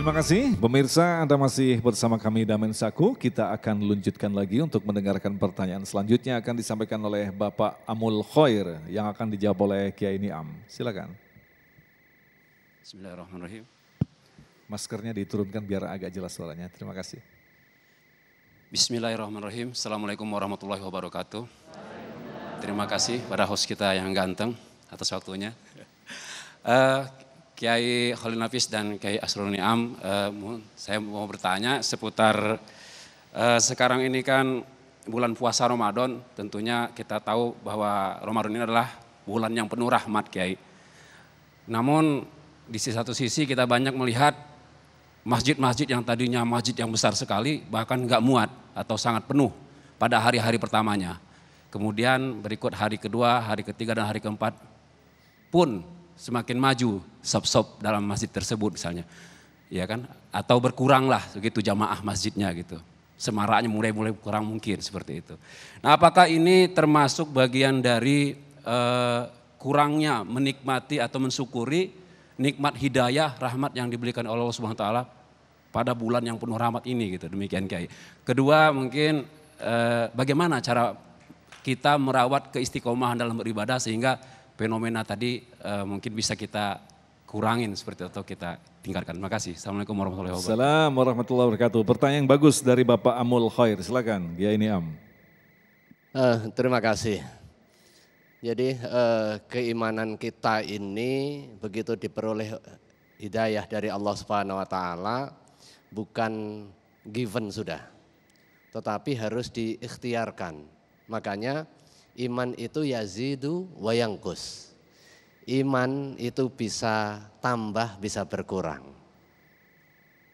Terima kasih pemirsa, Anda masih bersama kami Damen Saku. Kita akan lanjutkan lagi untuk mendengarkan pertanyaan selanjutnya akan disampaikan oleh Bapak Amul Khoir yang akan dijawab oleh Kiai Niam. Silakan. Bismillahirrahmanirrahim. Maskernya diturunkan biar agak jelas suaranya. Terima kasih. Bismillahirrahmanirrahim. Assalamualaikum warahmatullahi wabarakatuh. Terima kasih pada host kita yang ganteng atas waktunya. Kiai Khalil Nafis dan Kiai Asrul Niam, saya mau bertanya seputar sekarang ini kan bulan puasa Ramadan, tentunya kita tahu bahwa Ramadan ini adalah bulan yang penuh rahmat, Kiai. Namun di satu sisi kita banyak melihat masjid-masjid yang tadinya masjid yang besar sekali bahkan nggak muat atau sangat penuh pada hari-hari pertamanya. Kemudian berikut hari kedua, hari ketiga dan hari keempat pun semakin maju sop-sop dalam masjid tersebut misalnya, ya kan? Atau berkuranglah begitu jamaah masjidnya gitu. Semaraknya mulai kurang mungkin seperti itu. Nah, apakah ini termasuk bagian dari kurangnya menikmati atau mensyukuri nikmat hidayah, rahmat yang diberikan oleh Allah Subhanahu wa taala pada bulan yang penuh rahmat ini gitu. Demikian Kiai. Kedua mungkin bagaimana cara kita merawat keistiqomahan dalam beribadah sehingga fenomena tadi mungkin bisa kita kurangin seperti itu atau kita tingkatkan. Terima kasih. Assalamualaikum warahmatullahi wabarakatuh. Assalamualaikum warahmatullahi wabarakatuh. Pertanyaan yang bagus dari Bapak Amul Khoir. Silakan, Kiai Niam. Terima kasih. Jadi keimanan kita ini begitu diperoleh hidayah dari Allah Subhanahu wa taala bukan given sudah. Tetapi harus diikhtiarkan. Makanya iman itu yazidu wa yangkus. Iman itu bisa tambah, bisa berkurang.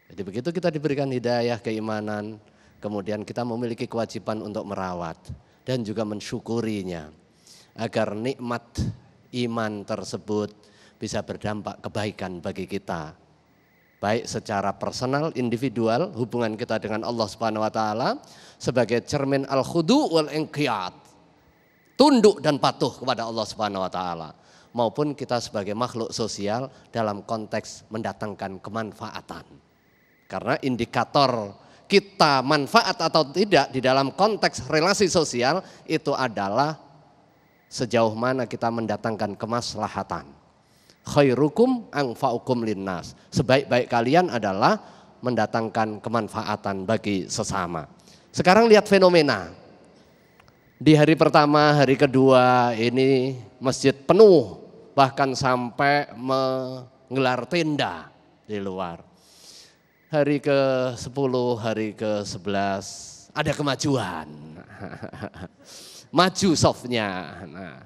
Jadi begitu kita diberikan hidayah keimanan, kemudian kita memiliki kewajiban untuk merawat dan juga mensyukurinya. Agar nikmat iman tersebut bisa berdampak kebaikan bagi kita. Baik secara personal, individual, hubungan kita dengan Allah Subhanahu wa taala sebagai cermin al-khudu wal inqiyad. Tunduk dan patuh kepada Allah Subhanahu wa taala, maupun kita sebagai makhluk sosial dalam konteks mendatangkan kemanfaatan. Karena indikator kita manfaat atau tidak di dalam konteks relasi sosial itu adalah sejauh mana kita mendatangkan kemaslahatan. Khairukum anfa'ukum linnas. Sebaik-baik kalian adalah mendatangkan kemanfaatan bagi sesama. Sekarang lihat fenomena. Di hari pertama, hari kedua ini masjid penuh, bahkan sampai menggelar tenda di luar. Hari ke-10, hari ke-11 ada kemajuan. Maju softnya. Nah,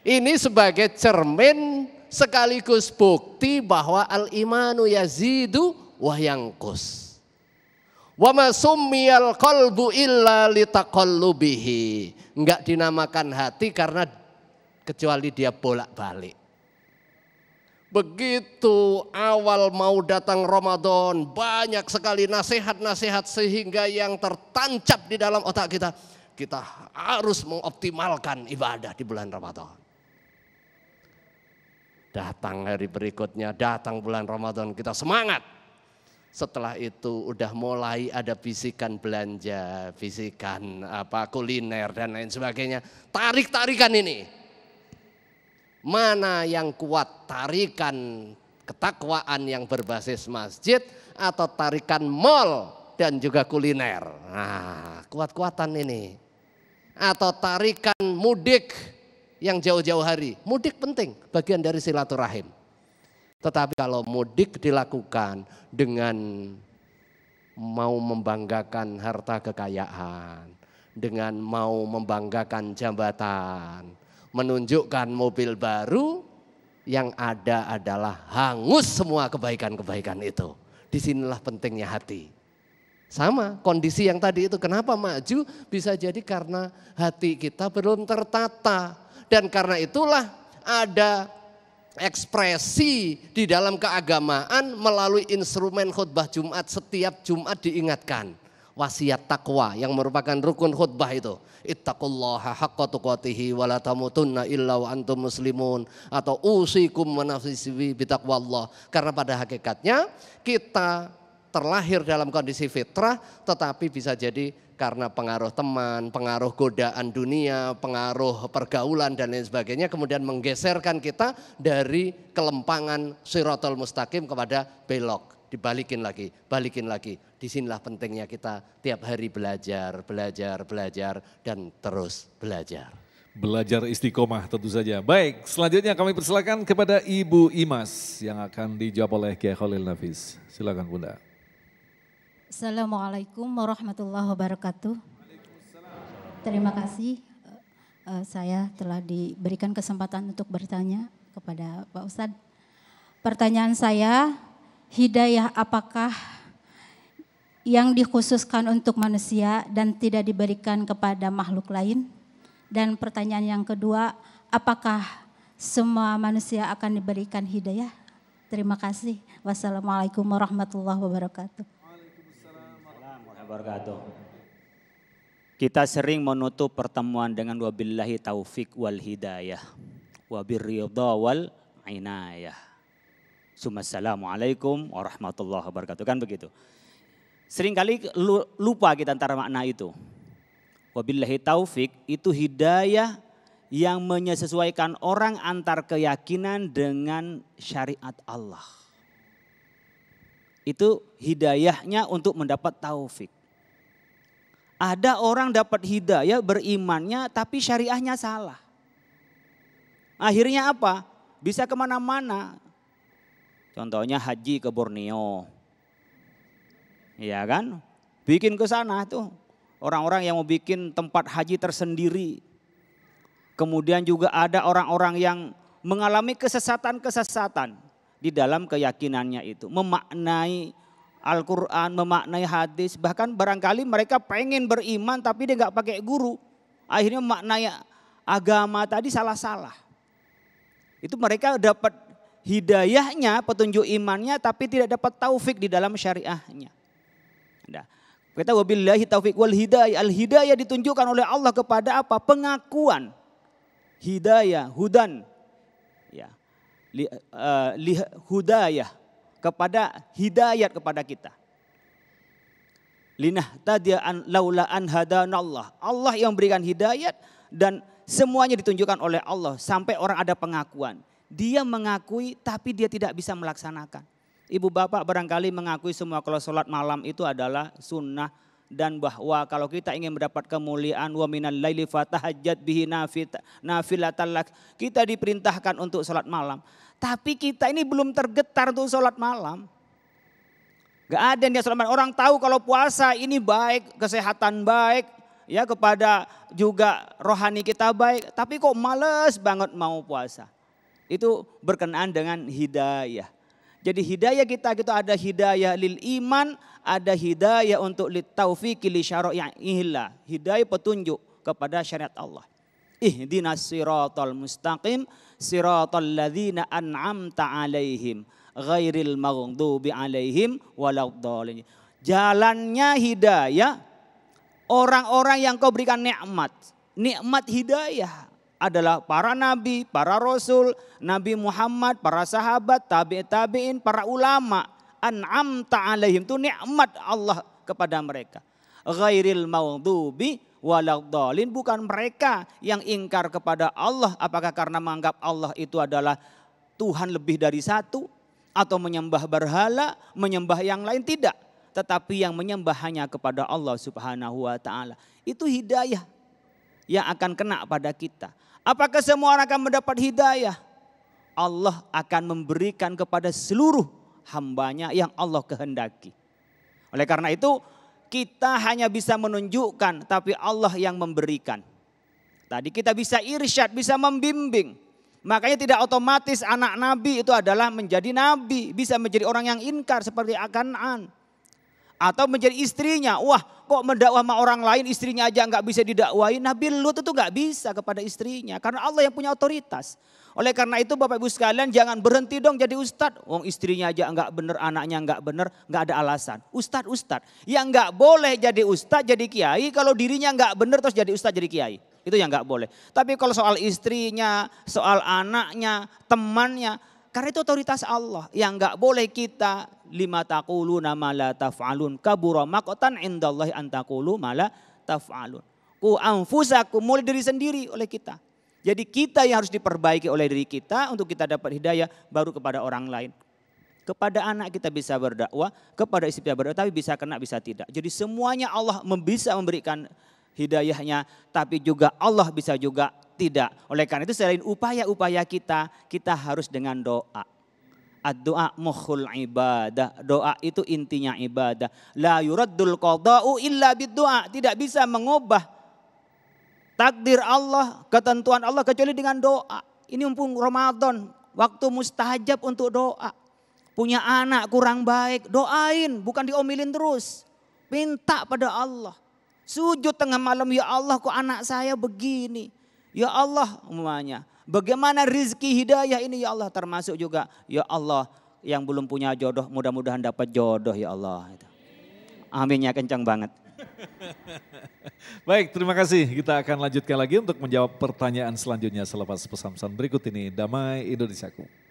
ini sebagai cermin sekaligus bukti bahwa al-imanu yazidu wa yanqus. Wa ma summiyal qalbu illa litaqallubihi. Enggak dinamakan hati karena kecuali dia bolak-balik. Begitu awal mau datang Ramadan, banyak sekali nasihat-nasihat sehingga yang tertancap di dalam otak kita, kita harus mengoptimalkan ibadah di bulan Ramadan. Datang hari berikutnya, datang bulan Ramadan, kita semangat. Setelah itu udah mulai ada bisikan belanja, bisikan kuliner dan lain sebagainya. Tarik-tarikan ini. Mana yang kuat, tarikan ketakwaan yang berbasis masjid atau tarikan mall dan juga kuliner. Nah, kuat-kuatan ini. Atau tarikan mudik yang jauh-jauh hari. Mudik penting, bagian dari silaturahim. Tetapi kalau mudik dilakukan dengan mau membanggakan harta kekayaan, dengan mau membanggakan jabatan, menunjukkan mobil baru, yang ada adalah hangus semua kebaikan-kebaikan itu. Disinilah pentingnya hati. Sama kondisi yang tadi itu, kenapa maju? Bisa jadi karena hati kita belum tertata. Dan karena itulah ada ekspresi di dalam keagamaan melalui instrumen khutbah Jumat. Setiap Jumat diingatkan wasiat takwa yang merupakan rukun khutbah itu. Ittaqullaha haqqa tuqatihi wa la tamutunna illa wa antum muslimun, atau usikum wa nafsi bitaqwallah. Karena pada hakikatnya kita terlahir dalam kondisi fitrah, tetapi bisa jadi karena pengaruh teman, pengaruh godaan dunia, pengaruh pergaulan dan lain sebagainya, kemudian menggeserkan kita dari kelempangan Shiratal Mustaqim kepada belok. Dibalikin lagi, balikin lagi. Disinilah pentingnya kita tiap hari belajar, dan terus belajar. Belajar istiqomah tentu saja. Baik, selanjutnya kami persilakan kepada Ibu Imas yang akan dijawab oleh Kiai Khalil Nafis. Silakan Bunda. Assalamualaikum warahmatullahi wabarakatuh. Terima kasih saya telah diberikan kesempatan untuk bertanya kepada Pak Ustadz. Pertanyaan saya, hidayah apakah yang dikhususkan untuk manusia dan tidak diberikan kepada makhluk lain? Dan pertanyaan yang kedua, apakah semua manusia akan diberikan hidayah? Terima kasih. Wassalamualaikum warahmatullahi wabarakatuh. Kita sering menutup pertemuan dengan wabillahi taufik wal hidayah, wabirridha wal inayah. Assalamualaikum warahmatullahi wabarakatuh. Kan begitu. Seringkali lupa kita antara makna itu. Wabillahi taufik itu hidayah yang menyesuaikan orang antar keyakinan dengan syariat Allah. Itu hidayahnya untuk mendapat taufik. Ada orang dapat hidayah berimannya tapi syariahnya salah. Akhirnya apa? Bisa kemana-mana. Contohnya haji ke Borneo. Ya kan? Bikin ke sana tuh. Orang-orang yang mau bikin tempat haji tersendiri. Kemudian juga ada orang-orang yang mengalami kesesatan-kesesatan di dalam keyakinannya itu. Memaknai Al-Quran, memaknai hadis. Bahkan barangkali mereka pengen beriman tapi dia gak pakai guru. Akhirnya memaknai agama tadi salah-salah. Itu mereka dapat hidayahnya, petunjuk imannya tapi tidak dapat taufik di dalam syariahnya. Nah, kita wabillahi taufik wal hidayah. Al-hidayah ditunjukkan oleh Allah kepada apa? Pengakuan. Hidayah, hudan. Ya. Hudayah. Kepada hidayat kepada kita. Linah tadian laula an hadanallah. Allah yang berikan hidayat dan semuanya ditunjukkan oleh Allah. Sampai orang ada pengakuan. Dia mengakui tapi dia tidak bisa melaksanakan. Ibu bapak barangkali mengakui semua kalau sholat malam itu adalah sunnah. Dan bahwa kalau kita ingin mendapat kemuliaan wa minal laili fatahajjat bihi nafilatan lak. Kita diperintahkan untuk sholat malam. Tapi kita ini belum tergetar untuk sholat malam. Gak ada yang dia sholat malam. Orang tahu kalau puasa ini baik, kesehatan baik. Ya kepada juga rohani kita baik. Tapi kok males banget mau puasa. Itu berkenaan dengan hidayah. Jadi hidayah kita ada hidayah lil iman, ada hidayah untuk lit taufiqi li syara'i'illah. Hidayah petunjuk kepada syariat Allah. Ihdinas siratal mustaqim, siratal ladzina an'amta 'alaihim, ghairil maghdubi 'alaihim waladdallin. Jalannya hidayah orang-orang yang kau berikan nikmat. Nikmat hidayah adalah para nabi, para rasul, Nabi Muhammad, para sahabat, tabi'in, para ulama. An'amta 'alaihim itu nikmat Allah kepada mereka. Ghairil maghdubi waladdallin, bukan mereka yang ingkar kepada Allah. Apakah karena menganggap Allah itu adalah Tuhan lebih dari satu? Atau menyembah berhala, menyembah yang lain? Tidak. Tetapi yang menyembah hanya kepada Allah subhanahu wa ta'ala. Itu hidayah yang akan kena pada kita. Apakah semua orang akan mendapat hidayah? Allah akan memberikan kepada seluruh hambanya yang Allah kehendaki. Oleh karena itu kita hanya bisa menunjukkan tapi Allah yang memberikan. Tadi kita bisa irsyad, bisa membimbing. Makanya tidak otomatis anak nabi itu adalah menjadi nabi. Bisa menjadi orang yang inkar seperti Kan'an. Atau menjadi istrinya. Wah kok mendakwah sama orang lain istrinya aja nggak bisa didakwahi. Nabi Lut itu nggak bisa kepada istrinya. Karena Allah yang punya otoritas. Oleh karena itu Bapak Ibu sekalian jangan berhenti dong jadi ustadz. Wong istrinya aja nggak bener, anaknya nggak bener, nggak ada alasan. Ustadz. Yang nggak boleh jadi ustadz jadi kiai kalau dirinya nggak bener terus jadi ustadz jadi kiai. Itu yang nggak boleh. Tapi kalau soal istrinya, soal anaknya, temannya, Karena itu otoritas Allah yang enggak boleh kita lima taquluna ma la taf'alun kabura maqtan indallahi an taqulu ma la taf'alun. Ku anfusakum, mulai diri sendiri oleh kita. Jadi kita yang harus diperbaiki oleh diri kita untuk kita dapat hidayah baru kepada orang lain. Kepada anak kita bisa berdakwah, kepada istri kita berdakwah, tapi bisa kena bisa tidak. Jadi semuanya Allah bisa memberikan hidayahnya, tapi juga Allah bisa juga tidak. Oleh karena itu selain upaya-upaya kita harus dengan doa. Ad-doa mukhul ibadah. Doa itu intinya ibadah. La yuraddul qada'u illa bid-doa. Tidak bisa mengubah takdir Allah, ketentuan Allah kecuali dengan doa. Ini mumpung Ramadan, waktu mustajab untuk doa. Punya anak kurang baik, doain, bukan diomelin terus. Minta pada Allah. Sujud tengah malam, ya Allah kok anak saya begini. Ya Allah umpamanya, bagaimana rizki hidayah ini ya Allah, termasuk juga ya Allah yang belum punya jodoh mudah-mudahan dapat jodoh ya Allah. Aminnya kencang banget. Baik, terima kasih. Kita akan lanjutkan lagi untuk menjawab pertanyaan selanjutnya selepas pesan-pesan berikut ini. Damai Indonesiaku.